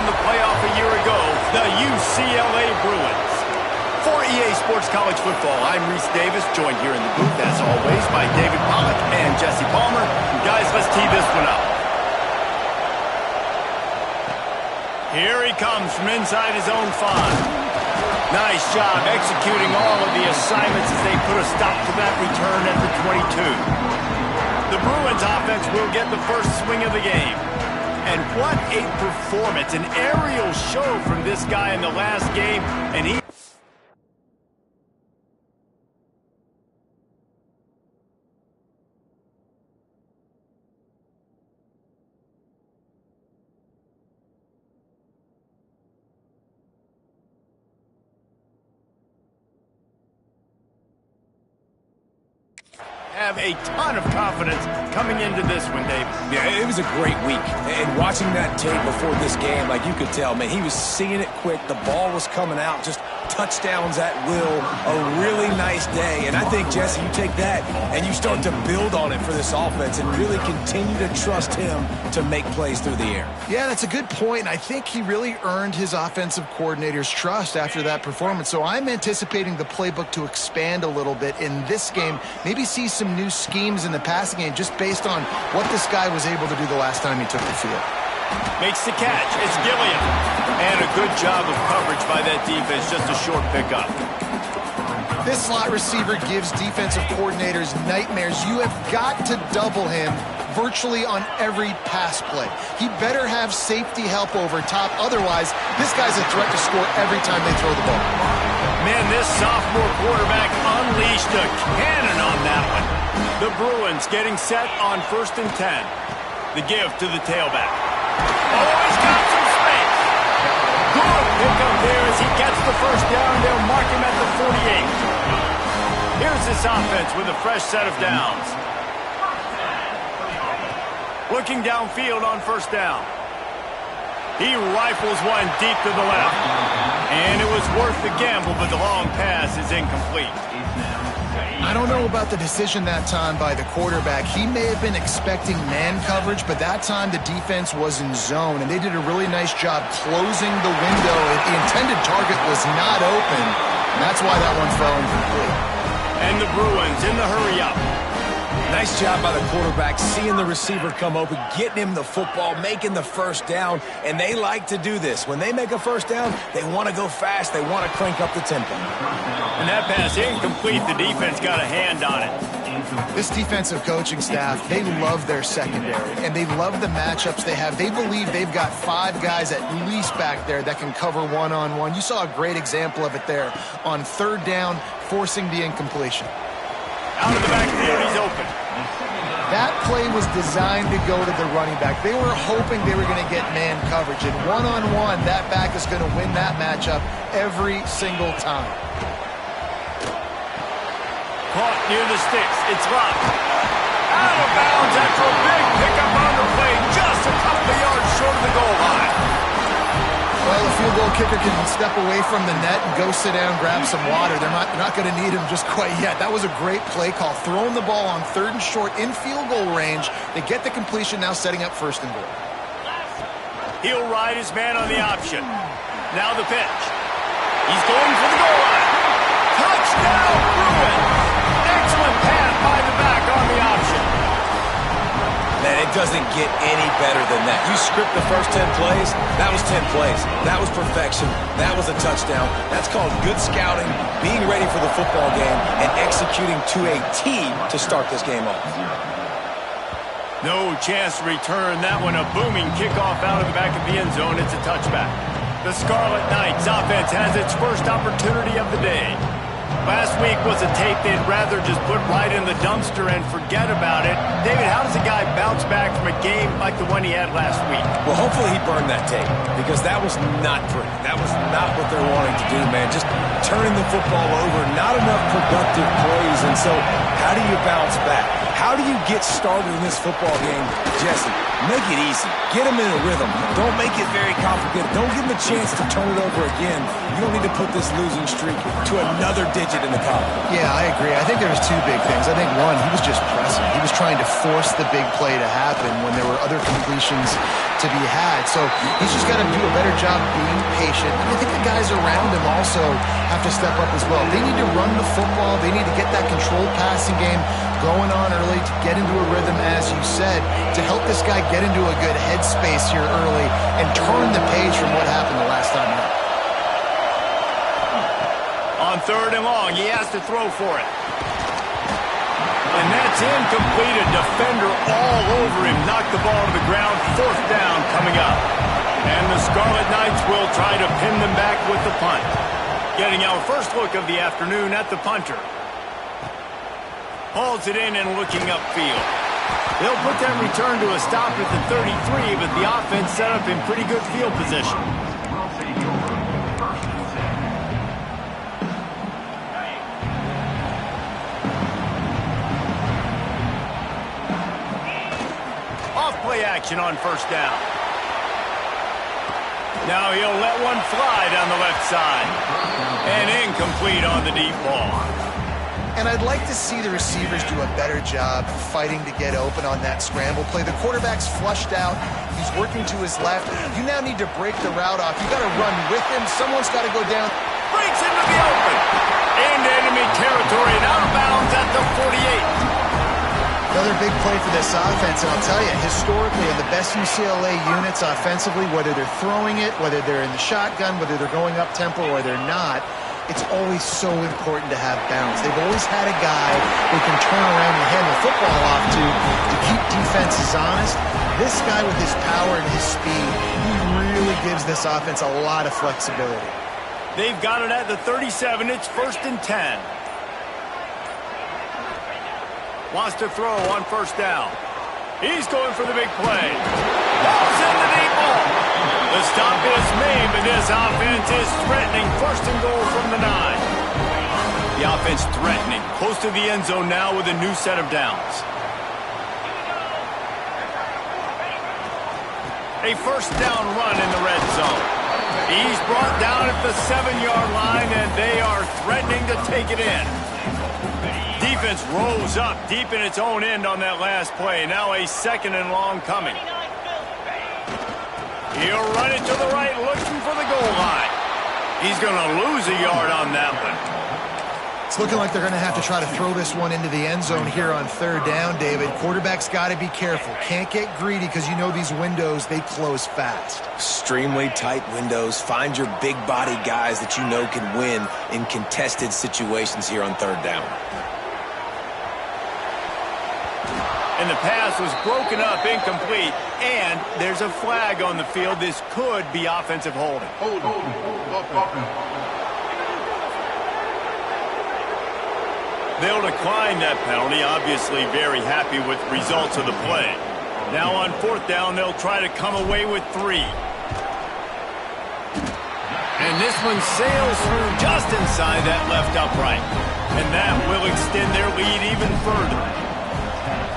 the playoff a year ago, the UCLA Bruins. For EA Sports College Football, I'm Reese Davis, joined here in the booth, as always, by David Pollack and Jesse Palmer. Guys, let's tee this one up. Here he comes from inside his own 5. Nice job executing all of the assignments as they put a stop to that return at the 22. The Bruins offense will get the first swing of the game. And what a performance, an aerial show from this guy in the last game, and he... have a ton of confidence coming into this one, Dave. Yeah, it was a great week. And watching that tape before this game, like you could tell, man, he was seeing it quick. The ball was coming out, just touchdowns at will. A really nice day. And I think, Jesse, you take that and you start to build on it for this offense and really continue to trust him to make plays through the air. Yeah, that's a good point. And I think he really earned his offensive coordinator's trust after that performance. So I'm anticipating the playbook to expand a little bit in this game. Maybe see some new schemes in the passing game just based on what this guy was able to do the last time he took the field. Makes the catch. It's Gilliam. And a good job of coverage by that defense. Just a short pickup. This slot receiver gives defensive coordinators nightmares. You have got to double him virtually on every pass play. He better have safety help over top. Otherwise, this guy's a threat to score every time they throw the ball. Man, this sophomore quarterback unleashed a cannon on that one. The Bruins getting set on 1st and 10. The give to the tailback. Oh, he's got some space. Good pickup there as he gets the first down. They'll mark him at the 48. Here's this offense with a fresh set of downs. Looking downfield on 1st down. He rifles one deep to the left. And it was worth the gamble, but the long pass is incomplete. I don't know about the decision that time by the quarterback. He may have been expecting man coverage, but that time the defense was in zone, and they did a really nice job closing the window. The intended target was not open, and that's why that one fell incomplete. And the Bruins in the hurry-up. Nice job by the quarterback, seeing the receiver come open, getting him the football, making the first down, and they like to do this. When they make a first down, they want to go fast, they want to crank up the tempo. And that pass incomplete, the defense got a hand on it. This defensive coaching staff, they love their secondary, and they love the matchups they have. They believe they've got 5 guys at least back there that can cover one-on-one. You saw a great example of it there on 3rd down, forcing the incompletion. Out of the backfield, he's open. That play was designed to go to the running back. They were hoping they were going to get man coverage. And one-on-one, that back is going to win that matchup every single time. Caught near the sticks. It's locked. Out of bounds after a big pickup on the play. Just a couple of yards short of the goal line. Well, the field goal kicker can step away from the net and go sit down, grab some water. They're not going to need him just quite yet. That was a great play call. Throwing the ball on 3rd and short in field goal range. They get the completion, now setting up 1st and goal. He'll ride his man on the option. Now the pitch. He's going for the goal line. Touchdown, Bruins. Excellent pass by the back on the option. Man, it doesn't get any better than that. You script the first 10 plays, that was 10 plays. That was perfection. That was a touchdown. That's called good scouting, being ready for the football game, and executing to a T to start this game off. No chance to return that one. A booming kickoff out of the back of the end zone. It's a touchback. The Scarlet Knights offense has its first opportunity of the day. Last week was a tape they'd rather just put right in the dumpster and forget about it. David, how does a guy bounce back from a game like the one he had last week? Well, hopefully he burned that tape, because that was not pretty. That was not what they're wanting to do, man. Just turning the football over, not enough productive plays. And so how do you bounce back? How do you get started in this football game? Jesse, make it easy. Get them in a rhythm. Don't make it very complicated. Don't give them a chance to turn it over again. You don't need to put this losing streak to another digit in the column. Yeah, I agree. I think there was two big things. I think, one, he was just pressing. He was trying to force the big play to happen when there were other completions to be had. So he's just got to do a better job being patient. And I think the guys around him also have to step up as well. They need to run the football. They need to get that controlled passing game going on early to get into a rhythm, as you said, to help this guy get into a good headspace here early and turn the page from what happened the last time out. On 3rd and long, he has to throw for it. And that's incomplete. A defender all over him. Knocked the ball to the ground. 4th down coming up. And the Scarlet Knights will try to pin them back with the punt. Getting our first look of the afternoon at the punter. Hauls it in and looking upfield. They'll put that return to a stop at the 33, but the offense set up in pretty good field position. Off-play action on 1st down. Now he'll let one fly down the left side. And incomplete on the deep ball. And I'd like to see the receivers do a better job fighting to get open on that scramble play. The quarterback's flushed out. He's working to his left. You now need to break the route off. You got to run with him. Someone's got to go down. Breaks into the open. Into enemy territory and out of bounds at the 48. Another big play for this offense, and I'll tell you, historically, in the best UCLA units offensively, whether they're throwing it, whether they're in the shotgun, whether they're going up tempo or they're not, it's always so important to have balance. They've always had a guy they can turn around and hand the football off to keep defenses honest. This guy with his power and his speed, he really gives this offense a lot of flexibility. They've got it at the 37. It's 1st and 10. Wants to throw on 1st down. He's going for the big play. Balls in the deep ball. The stop is made, but this offense is threatening 1st and goal from the 9. The offense threatening, close to the end zone now with a new set of downs. A 1st down run in the red zone. He's brought down at the 7-yard line, and they are threatening to take it in. Defense rose up deep in its own end on that last play. Now a 2nd and long coming. He'll run it to the right, looking for the goal line. He's going to lose a yard on that one. It's looking like they're going to have to try to throw this one into the end zone here on 3rd down, David. Quarterback's got to be careful. Can't get greedy because you know these windows, they close fast. Extremely tight windows. Find your big body guys that you know can win in contested situations here on 3rd down. And the pass was broken up, incomplete, and there's a flag on the field. This could be offensive holding. They'll decline that penalty, obviously very happy with the results of the play. Now on 4th down, they'll try to come away with 3. And this one sails through just inside that left upright. And that will extend their lead even further.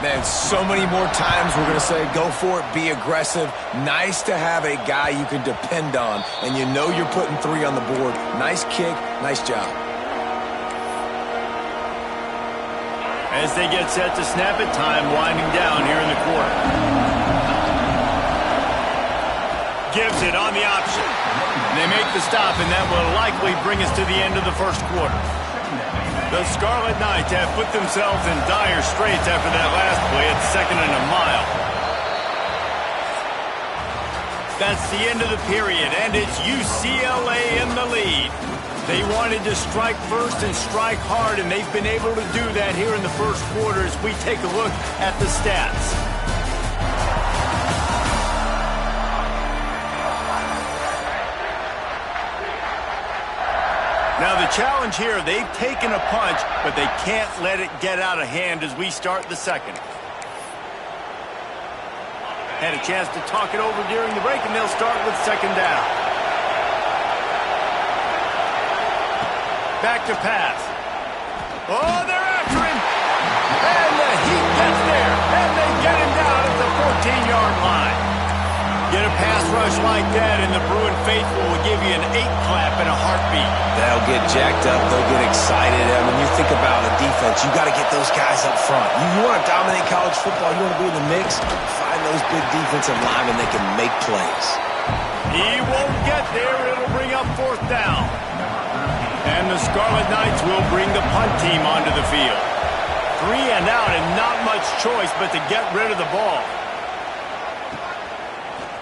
Man, so many more times we're going to say, go for it, be aggressive. Nice to have a guy you can depend on, and you know you're putting 3 on the board. Nice kick, nice job. As they get set to snap it, time winding down here in the quarter. Gives it on the option. They make the stop, and that will likely bring us to the end of the 1st quarter. The Scarlet Knights have put themselves in dire straits after that last play at 2nd and a mile. That's the end of the period, and it's UCLA in the lead. They wanted to strike first and strike hard, and they've been able to do that here in the 1st quarter as we take a look at the stats. Now the challenge here, they've taken a punch, but they can't let it get out of hand as we start the 2nd. Had a chance to talk it over during the break, and they'll start with 2nd down. Back to pass. Oh, they're after him. And the heat gets there, and they get him down at the 14-yard line. Get a pass rush rush like that, and the Bruin faithful will give you an 8 clap in a heartbeat. They'll get jacked up. They'll get excited. I mean, you think about the defense. You got to get those guys up front. You want to dominate college football. You want to be in the mix. Find those big defensive linemen that can make plays. He won't get there. It'll bring up 4th down. And the Scarlet Knights will bring the punt team onto the field. 3 and out, and not much choice but to get rid of the ball.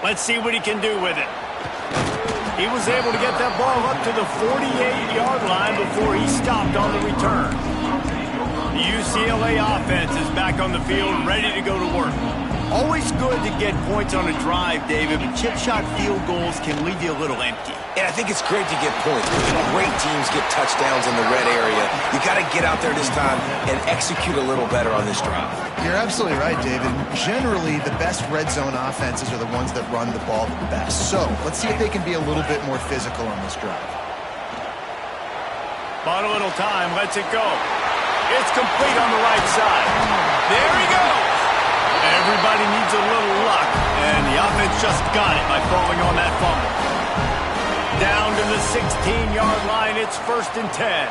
Let's see what he can do with it. He was able to get that ball up to the 48-yard line before he stopped on the return. The UCLA offense is back on the field, ready to go to work. Always good to get points on a drive, David, but chip shot field goals can leave you a little empty. And I think it's great to get points. Great teams get touchdowns in the red area. You got to get out there this time and execute a little better on this drive. You're absolutely right, David. Generally, the best red zone offenses are the ones that run the ball the best. So let's see if they can be a little bit more physical on this drive. Bought a little time, lets it go. It's complete on the right side. There he goes. Everybody needs a little luck, and the offense just got it by falling on that fumble. Down to the 16-yard line, it's 1st and 10.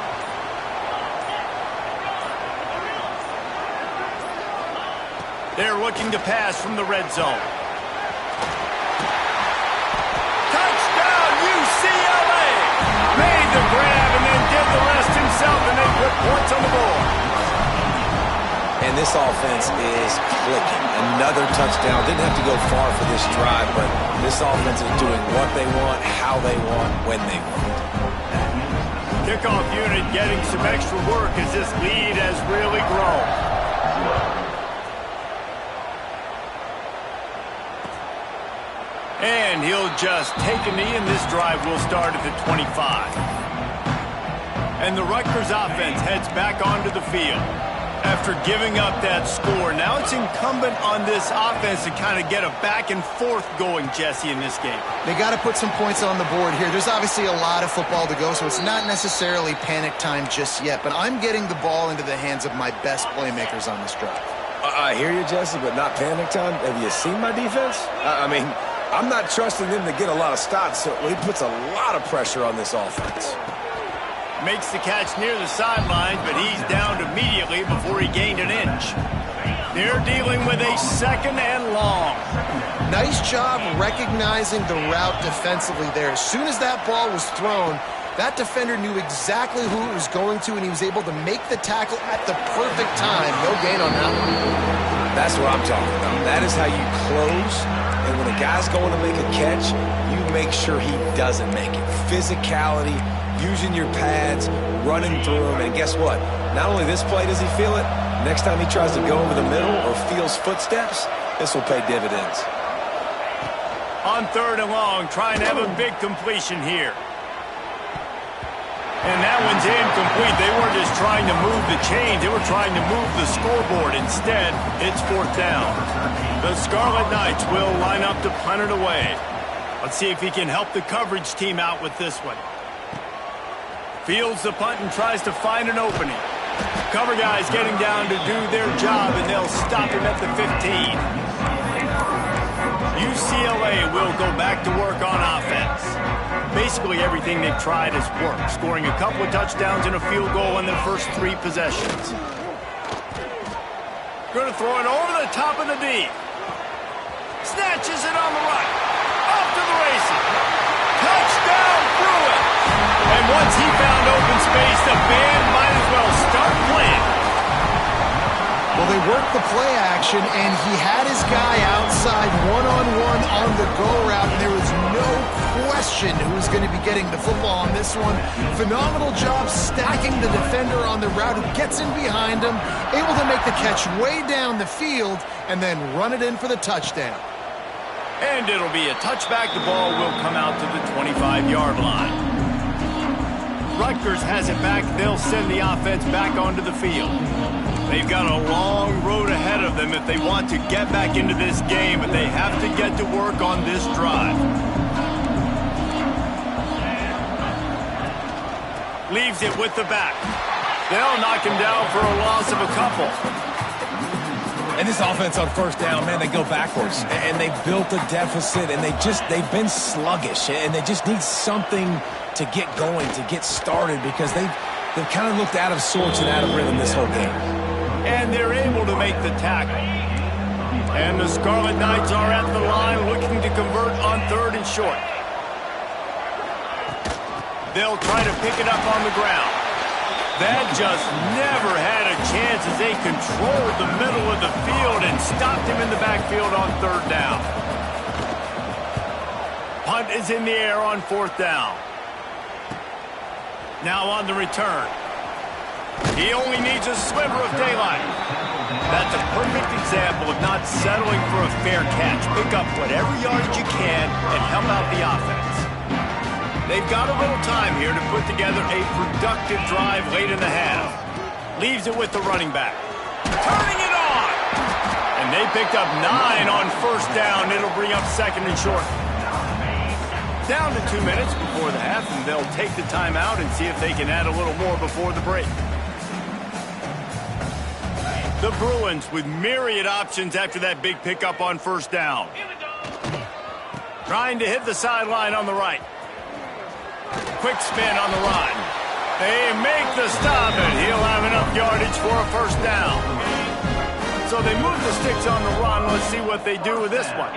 They're looking to pass from the red zone. Touchdown, UCLA! Made the grab and then did the rest himself, and they put points on the board. And this offense is clicking. Another touchdown. Didn't have to go far for this drive, but this offense is doing what they want, how they want, when they want. Kickoff unit getting some extra work as this lead has really grown. And he'll just take a knee, and this drive will start at the 25. And the Rutgers offense heads back onto the field. After giving up that score, now it's incumbent on this offense to kind of get a back and forth going, Jesse, in this game. They got to put some points on the board here. There's obviously a lot of football to go, so it's not necessarily panic time just yet, but I'm getting the ball into the hands of my best playmakers on this drive. I hear you, Jesse, but not panic time. Have you seen my defense? I mean, I'm not trusting them to get a lot of stops, so he puts a lot of pressure on this offense. Makes the catch near the sidelines, but he's downed immediately before he gained an inch. They're dealing with a 2nd and long. Nice job recognizing the route defensively there. As soon as that ball was thrown, that defender knew exactly who it was going to, and he was able to make the tackle at the perfect time. No gain on that one. That's what I'm talking about. That is how you close. And when a guy's going to make a catch, you make sure he doesn't make it. Physicality, using your pads, running through them. And guess what? Not only this play does he feel it, next time he tries to go over the middle or feels footsteps, this will pay dividends. On 3rd and long, trying to have a big completion here. And that one's incomplete. They weren't just trying to move the chains. They were trying to move the scoreboard. Instead, it's 4th down. The Scarlet Knights will line up to punt it away. Let's see if he can help the coverage team out with this one. Fields the punt and tries to find an opening. Cover guys getting down to do their job, and they'll stop him at the 15. UCLA will go back to work on offense. Basically everything they've tried has worked, scoring a couple of touchdowns and a field goal in their first 3 possessions. Going to throw it over the top of the D. Snatches it on the right. Off to the races. Touchdown, Bruin! And once he found open space, the band might as well start playing. Well, they worked the play action, and he had his guy outside one-on-one on the go route, and there was no question who was going to be getting the football on this one. Phenomenal job stacking the defender on the route, who gets in behind him, able to make the catch way down the field, and then run it in for the touchdown. And it'll be a touchback. The ball will come out to the 25-yard line. Rutgers has it back. They'll send the offense back onto the field. They've got a long road ahead of them if they want to get back into this game, but they have to get to work on this drive. Leaves it with the back. They'll knock him down for a loss of a couple. And this offense on first down, man, they go backwards. And they built a deficit, and they've been sluggish. And they just need something to get going, to get started, because they've kind of looked out of sorts and out of rhythm this whole game. And they're able to make the tackle. And the Scarlet Knights are at the line looking to convert on 3rd and short. They'll try to pick it up on the ground. That just never had a chance as they controlled the middle of the field and stopped him in the backfield on 3rd down. Punt is in the air on 4th down. Now on the return. He only needs a sliver of daylight. That's a perfect example of not settling for a fair catch. Pick up whatever yardage you can and help out the offense. They've got a little time here to put together a productive drive late in the half. Leaves it with the running back. Turning it on! And they picked up 9 on 1st down. It'll bring up 2nd and short. Down to 2 minutes before the half, and they'll take the timeout and see if they can add a little more before the break. The Bruins with myriad options after that big pickup on 1st down. Trying to hit the sideline on the right. Quick spin on the run. They make the stop, and he'll have enough yardage for a 1st down. So they move the sticks on the run. Let's see what they do with this one.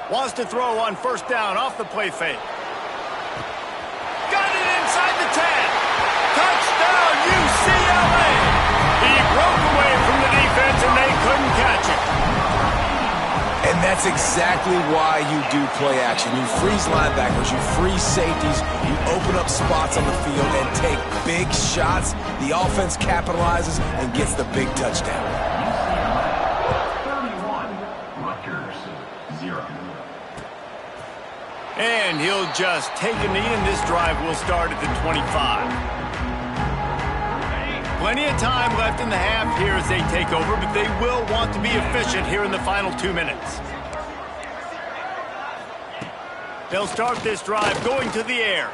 Wants to throw on 1st down off the play fake. Got it inside the 10. Touchdown, UCLA! He broke away from the defense, and they couldn't catch it. And that's exactly why you do play action. You freeze linebackers, you freeze safeties, you open up spots on the field and take big shots. The offense capitalizes and gets the big touchdown. 31, Rutgers 0. And he'll just take a knee, and this drive will start at the 25. Plenty of time left in the half here as they take over, but they will want to be efficient here in the final 2 minutes. They'll start this drive going to the air.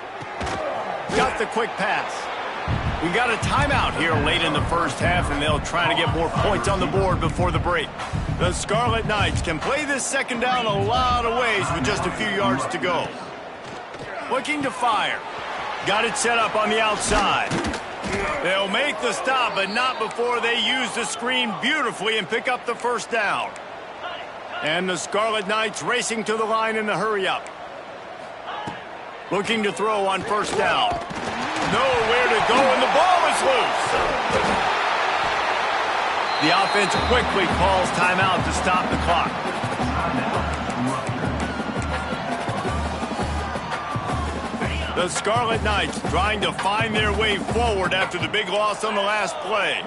Got the quick pass. We got a timeout here late in the first half, and they'll try to get more points on the board before the break. The Scarlet Knights can play this 2nd down a lot of ways with just a few yards to go. Looking to fire. Got it set up on the outside. They'll make the stop, but not before they use the screen beautifully and pick up the 1st down. And the Scarlet Knights racing to the line in the hurry-up. Looking to throw on 1st down. Nowhere to go, and the ball is loose. The offense quickly calls timeout to stop the clock. The Scarlet Knights trying to find their way forward after the big loss on the last play.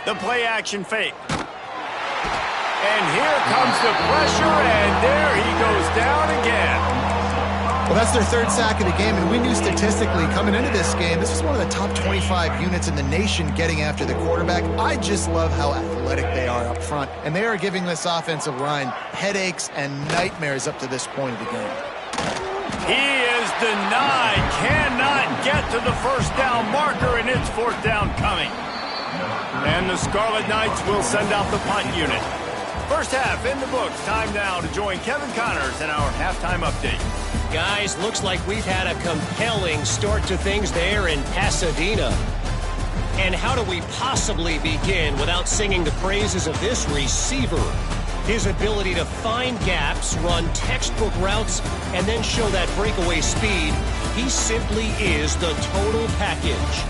The play action fake. And here comes the pressure, and there he goes down again. Well, that's their 3rd sack of the game, and we knew statistically coming into this game, this was one of the top 25 units in the nation getting after the quarterback. I just love how athletic they are up front, and they are giving this offensive line headaches and nightmares up to this point of the game. He is denied, cannot get to the 1st down marker, and it's 4th down coming. And the Scarlet Knights will send out the punt unit. First half in the books. Time now to join Kevin Connors in our halftime update. Guys, looks like we've had a compelling start to things there in Pasadena. And how do we possibly begin without singing the praises of this receiver? His ability to find gaps, run textbook routes, and then show that breakaway speed. He simply is the total package.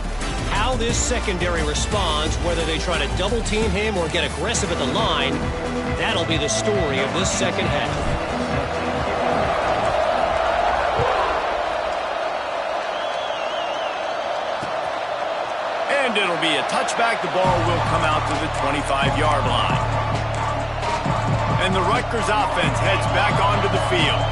How this secondary responds, whether they try to double-team him or get aggressive at the line, that'll be the story of this 2nd half. And it'll be a touchback. The ball will come out to the 25-yard line. And the Rutgers offense heads back onto the field.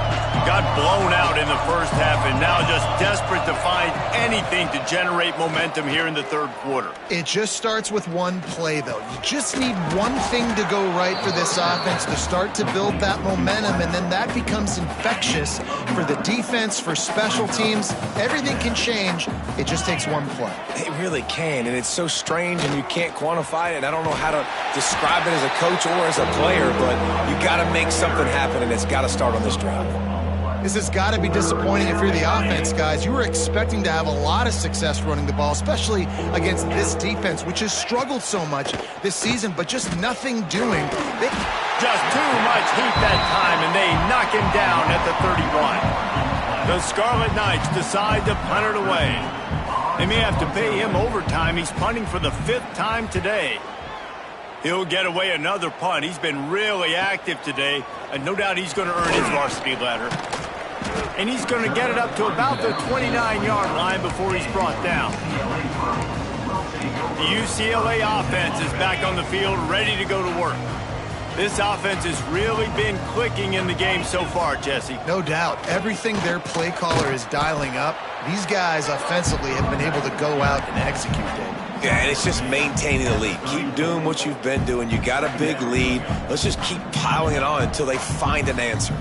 Got blown out in the first half and now just desperate to find anything to generate momentum here in the 3rd quarter. It just starts with one play, though. You just need one thing to go right for this offense to start to build that momentum, and then that becomes infectious for the defense, for special teams. Everything can change. It just takes one play. It really can, and it's so strange, and you can't quantify it. And I don't know how to describe it as a coach or as a player, but you got to make something happen, and it's got to start on this drive. This has got to be disappointing if you're the offense, guys. You were expecting to have a lot of success running the ball, especially against this defense, which has struggled so much this season, but just nothing doing. Just too much heat that time, and they knock him down at the 31. The Scarlet Knights decide to punt it away. They may have to pay him overtime. He's punting for the 5th time today. He'll get away another punt. He's been really active today, and no doubt he's going to earn his varsity letter. And he's going to get it up to about the 29-yard line before he's brought down. The UCLA offense is back on the field, ready to go to work. This offense has really been clicking in the game so far, Jesse. No doubt. Everything their play caller is dialing up, these guys offensively have been able to go out and execute it. Yeah, and it's just maintaining the lead. Keep doing what you've been doing. You got a big lead. Let's just keep piling it on until they find an answer.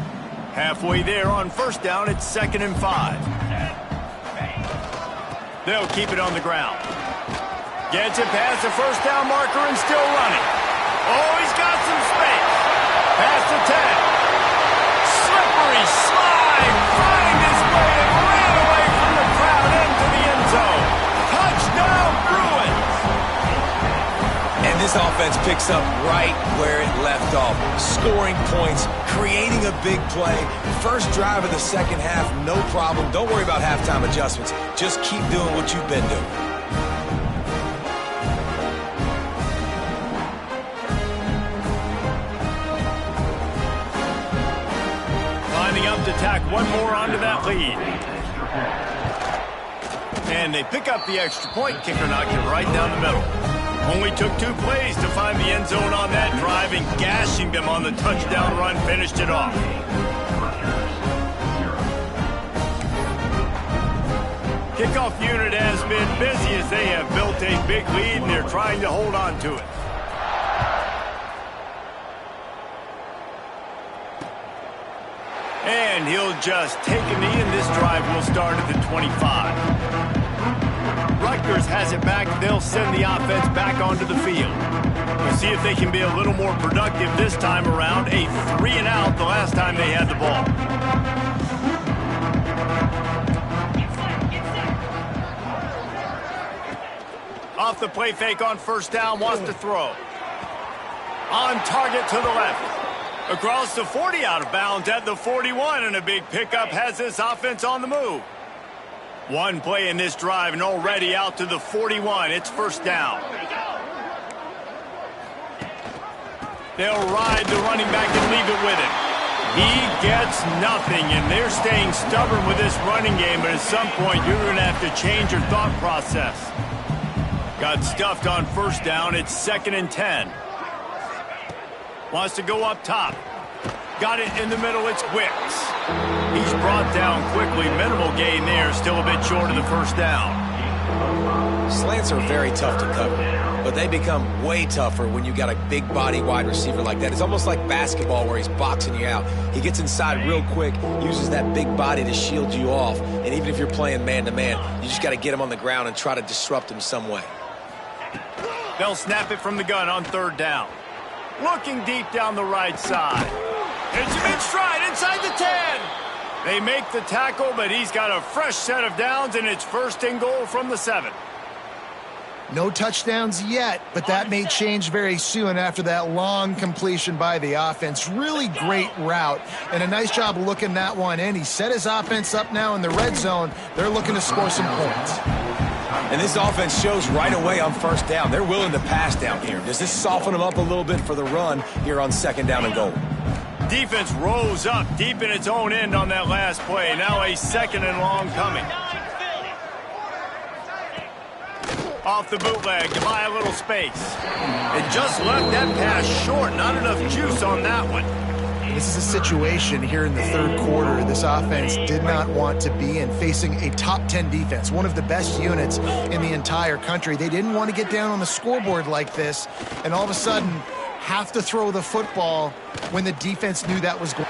Halfway there on first down, it's 2nd and 5. They'll keep it on the ground. Gets it past the first down marker and still running. Oh, he's got some space. Past the 10. Slippery slide. Find his way and ran away from the crowd into the end zone. Touchdown, Bruins. And this offense picks up right where it left off. Scoring points, creating a big play. First drive of the second half, no problem. Don't worry about halftime adjustments. Just keep doing what you've been doing. Lining up to tack one more onto that lead. And they pick up the extra point. Kicker knocked it right down the middle. Only took 2 plays to find the end zone on that drive, and gashing them on the touchdown run finished it off. Kickoff unit has been busy as they have built a big lead, and they're trying to hold on to it. And he'll just take a knee, and this drive will start at the 25. Rutgers has it back. They'll send the offense back onto the field. We'll see if they can be a little more productive this time around. A 3-and-out the last time they had the ball. Off the play fake on first down, wants to throw. On target to the left. Across the 40, out of bounds at the 41, and a big pickup has this offense on the move. One play in this drive, and already out to the 41. It's first down. They'll ride the running back and leave it with him. He gets nothing, and they're staying stubborn with this running game, but at some point, you're going to have to change your thought process. Got stuffed on first down. It's 2nd and 10. Wants to go up top. Got it in the middle. It's Wicks. He's brought down quickly. Minimal gain there. Still a bit short of the first down. Slants are very tough to cover, but they become way tougher when you got a big body wide receiver like that. It's almost like basketball where he's boxing you out. He gets inside real quick, uses that big body to shield you off, and even if you're playing man-to-man, you just got to get him on the ground and try to disrupt him some way. They'll snap it from the gun on third down. Looking deep down the right side. It's a mid-stride inside the 10. They make the tackle, but he's got a fresh set of downs, and it's 1st and goal from the 7. No touchdowns yet, but that may change very soon after that long completion by the offense. Really great route, and a nice job looking that one in. He set his offense up now in the red zone. They're looking to score some points. And this offense shows right away on first down. They're willing to pass down here. Does this soften them up a little bit for the run here on 2nd down and goal? Defense rose up deep in its own end on that last play. Now a 2nd and long coming. Off the bootleg to buy a little space. It just left that pass short. Not enough juice on that one. This is a situation here in the 3rd quarter this offense did not want to be in, facing a top 10 defense, one of the best units in the entire country. They didn't want to get down on the scoreboard like this, and all of a sudden have to throw the football when the defense knew that was going.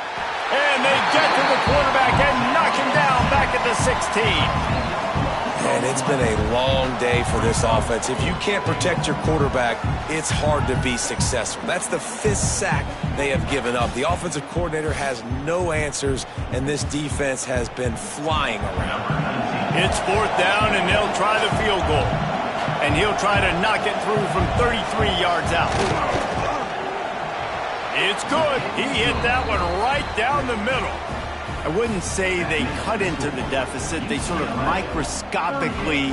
And they get to the quarterback and knock him down back at the 16. And it's been a long day for this offense. If you can't protect your quarterback, it's hard to be successful. That's the 5th sack they have given up. The offensive coordinator has no answers, and this defense has been flying around. It's 4th down, and they'll try the field goal. And he'll try to knock it through from 33 yards out. It's good. He hit that one right down the middle. I wouldn't say they cut into the deficit. They sort of microscopically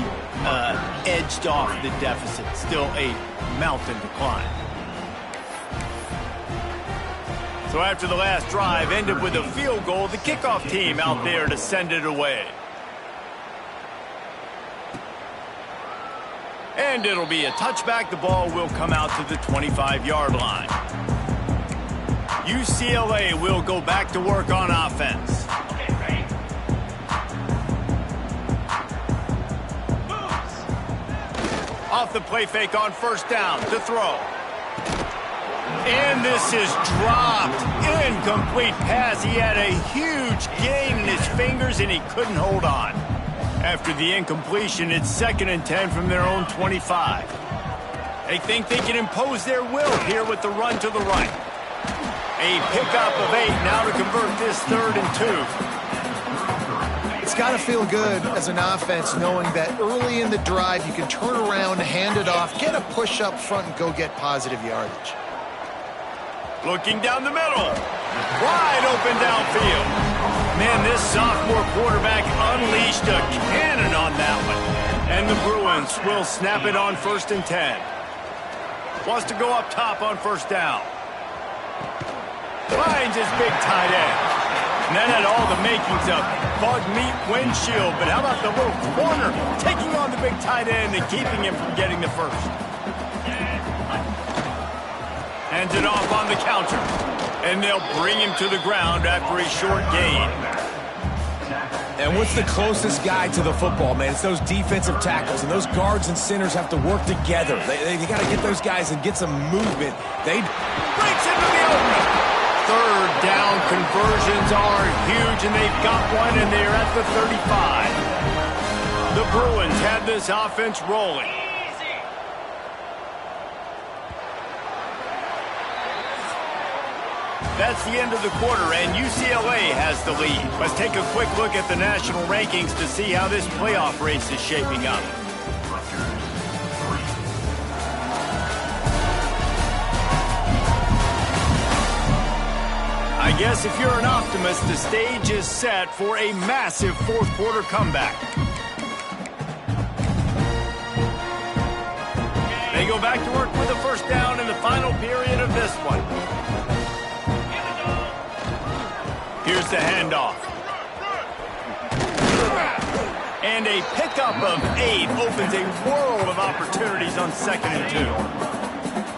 edged off the deficit. Still a mountain to climb. So after the last drive ended with a field goal, the kickoff team out there to send it away. And it'll be a touchback. The ball will come out to the 25-yard line. UCLA will go back to work on offense. Off the play fake on 1st down to throw. And this is dropped. Incomplete pass. He had a huge gain in his fingers and he couldn't hold on. After the incompletion, it's 2nd and 10 from their own 25. They think they can impose their will here with the run to the right. A pickup of 8 now to convert this 3rd and 2. It's got to feel good as an offense knowing that early in the drive you can turn around, hand it off, get a push up front, and go get positive yardage. Looking down the middle. Wide open downfield. Man, this sophomore quarterback unleashed a cannon on that one. And the Bruins will snap it on 1st and 10. Wants to go up top on 1st down. Finds his big tight end. And that had all the makings of bug meat windshield. But how about the little corner taking on the big tight end and keeping him from getting the first? Hands it off on the counter. And they'll bring him to the ground after a short gain. And what's the closest guy to the football, man? It's those defensive tackles, and those guards and centers have to work together. They got to get those guys and get some movement. They breaks into the opener. 3rd down conversions are huge, and they've got one, and they're at the 35. The Bruins had this offense rolling. That's the end of the quarter, and UCLA has the lead. Let's take a quick look at the national rankings to see how this playoff race is shaping up. I guess if you're an optimist, the stage is set for a massive 4th quarter comeback. They go back to work with a 1st down in the final period of this one. Here's the handoff. And a pickup of 8 opens a world of opportunities on 2nd and 2.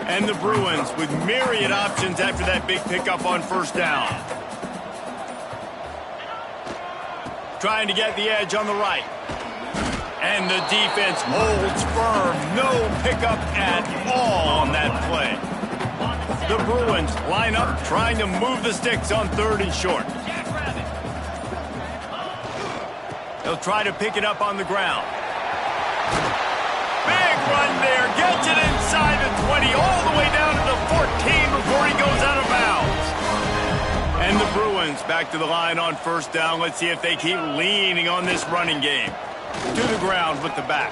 And the Bruins with myriad options after that big pickup on 1st down. Trying to get the edge on the right. And the defense holds firm. No pickup at all on that play. The Bruins line up trying to move the sticks on 3rd and short. They'll try to pick it up on the ground. Big run there. Gets it inside the 20, all the way down to the 14 before he goes out of bounds. And the Bruins back to the line on 1st down. Let's see if they keep leaning on this running game. To the ground with the back.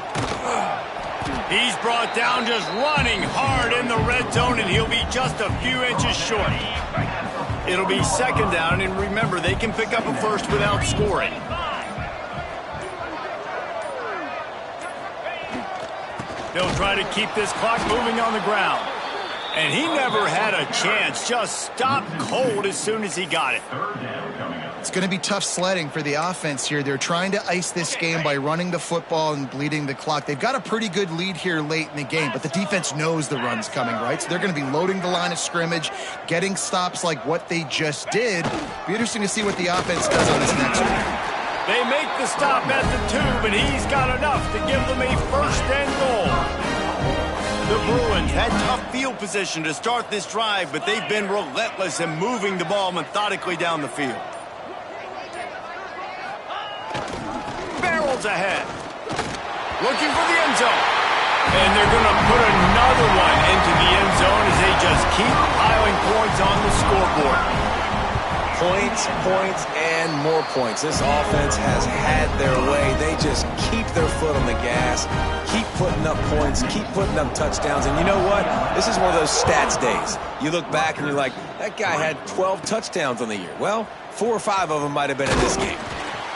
He's brought down just running hard in the red zone, and he'll be just a few inches short. It'll be 2nd down, and remember, they can pick up a first without scoring. They'll try to keep this clock moving on the ground. And he never had a chance. Just stopped cold as soon as he got it. It's going to be tough sledding for the offense here. They're trying to ice this game by running the football and bleeding the clock. They've got a pretty good lead here late in the game, but the defense knows the run's coming, right? So they're going to be loading the line of scrimmage, getting stops like what they just did. Be interesting to see what the offense does on this next one. They make the stop at the 2, but he's got enough to give them a 1st and goal. The Bruins had tough field position to start this drive, but they've been relentless in moving the ball methodically down the field. Barrels ahead. Looking for the end zone. And they're going to put another one into the end zone as they just keep piling points on the scoreboard. Points, points, and more points. This offense has had their way. They just keep their foot on the gas, keep putting up points, keep putting up touchdowns. And you know what? This is one of those stats days. You look back and you're like, that guy had 12 touchdowns on the year. Well, 4 or 5 of them might have been in this game.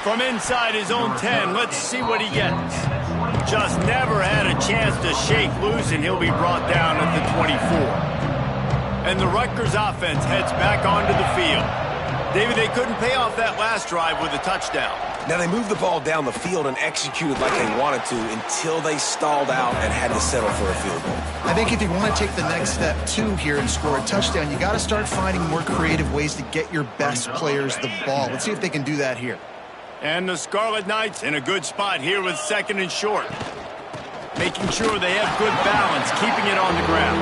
From inside his own 10, let's see what he gets. Just never had a chance to shake loose, and he'll be brought down at the 24. And the Rutgers offense heads back onto the field. David, they couldn't pay off that last drive with a touchdown. Now, they moved the ball down the field and executed like they wanted to until they stalled out and had to settle for a field goal. I think if you want to take the next step, too, here and score a touchdown, you got to start finding more creative ways to get your best players the ball. Let's see if they can do that here. And the Scarlet Knights in a good spot here with 2nd and short. Making sure they have good balance, keeping it on the ground.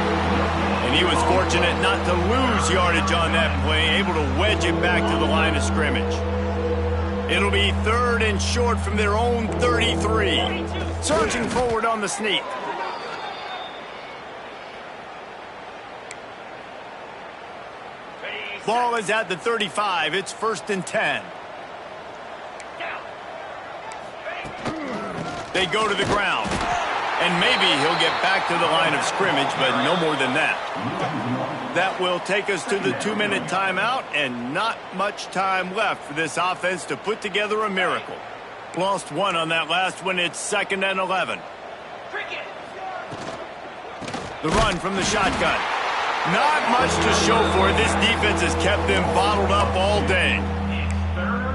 And he was fortunate not to lose yardage on that play, able to wedge it back to the line of scrimmage. It'll be 3rd and short from their own 33. Surging forward on the sneak. Ball is at the 35. It's 1st and 10. They go to the ground. And maybe he'll get back to the line of scrimmage, but no more than that. That will take us to the 2-minute timeout, and not much time left for this offense to put together a miracle. Lost 1 on that last one. It's 2nd and 11. The run from the shotgun. Not much to show for it. This defense has kept them bottled up all day.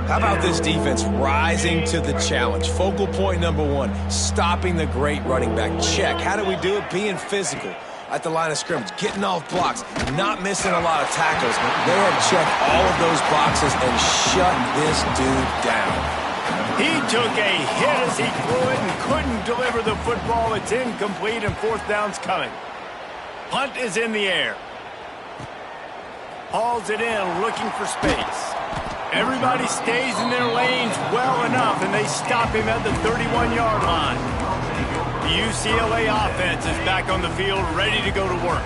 How about this defense rising to the challenge? Focal point number 1, stopping the great running back. Check. How do we do it? Being physical at the line of scrimmage, getting off blocks, not missing a lot of tackles. They have checked all of those boxes and shut this dude down. He took a hit as he threw it and couldn't deliver the football. It's incomplete, and 4th down's coming. Punt is in the air. Hauls it in, looking for space. Everybody stays in their lanes well enough, and they stop him at the 31-yard line. The UCLA offense is back on the field, ready to go to work.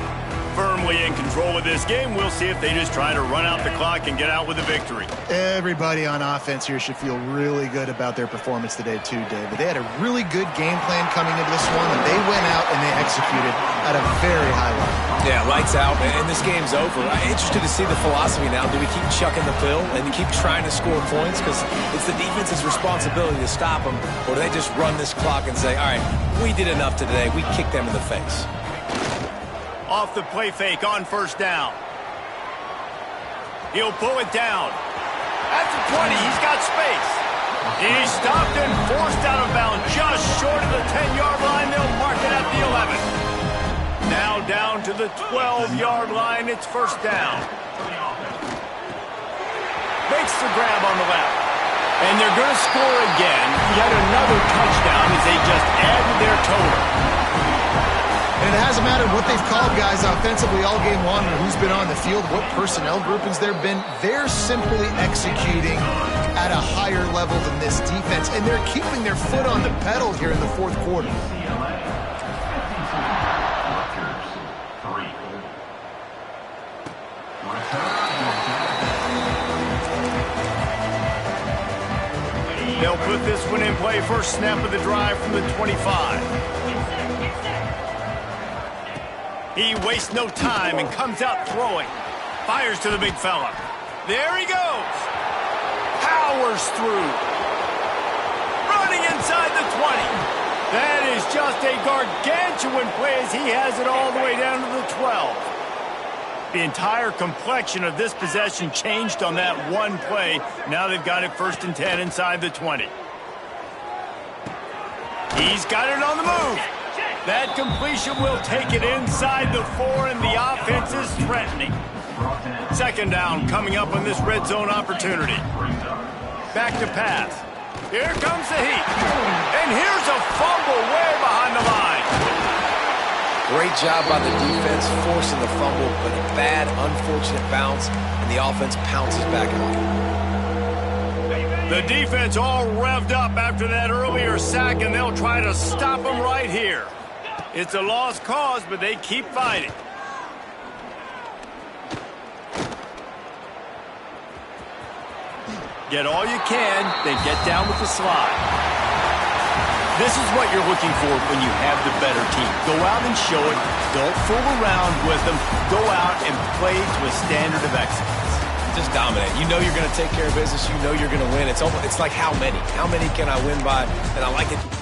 Firmly in control of this game. We'll see if they just try to run out the clock and get out with a victory. Everybody on offense here should feel really good about their performance today, too, David. They had a really good game plan coming into this one, and they went out and they executed at a very high level. Yeah, lights out, and this game's over. I'm interested to see the philosophy now. Do we keep chucking the pill and keep trying to score points? Because it's the defense's responsibility to stop them, or do they just run this clock and say, all right, we did enough today. We kicked them in the face. Off the play fake on 1st down. He'll pull it down. At the 20, he's got space. He's stopped and forced out of bounds just short of the 10-yard line. They'll mark it at the 11. Now down to the 12-yard line. It's 1st down. Makes the grab on the left. And they're going to score again. Yet another touchdown as they just add to their total. And it hasn't mattered what they've called guys offensively all game long or who's been on the field, what personnel groupings there have been. They're simply executing at a higher level than this defense, and they're keeping their foot on the pedal here in the 4th quarter. They'll put this one in play. First snap of the drive from the 25. He wastes no time and comes out throwing. Fires to the big fella. There he goes. Powers through. Running inside the 20. That is just a gargantuan play as he has it all the way down to the 12. The entire complexion of this possession changed on that one play. Now they've got it 1st and 10 inside the 20. He's got it on the move. That completion will take it inside the 4, and the offense is threatening. 2nd down coming up on this red zone opportunity. Back to pass. Here comes the heat. And here's a fumble way behind the line. Great job by the defense, forcing the fumble, but a bad, unfortunate bounce, and the offense pounces back on it. The defense all revved up after that earlier sack, and they'll try to stop them right here. It's a lost cause, but they keep fighting. Get all you can, then get down with the slide. This is what you're looking for when you have the better team. Go out and show it. Don't fool around with them. Go out and play to a standard of excellence. Just dominate. You know you're going to take care of business. You know you're going to win. It's like how many? How many can I win by? And I like it.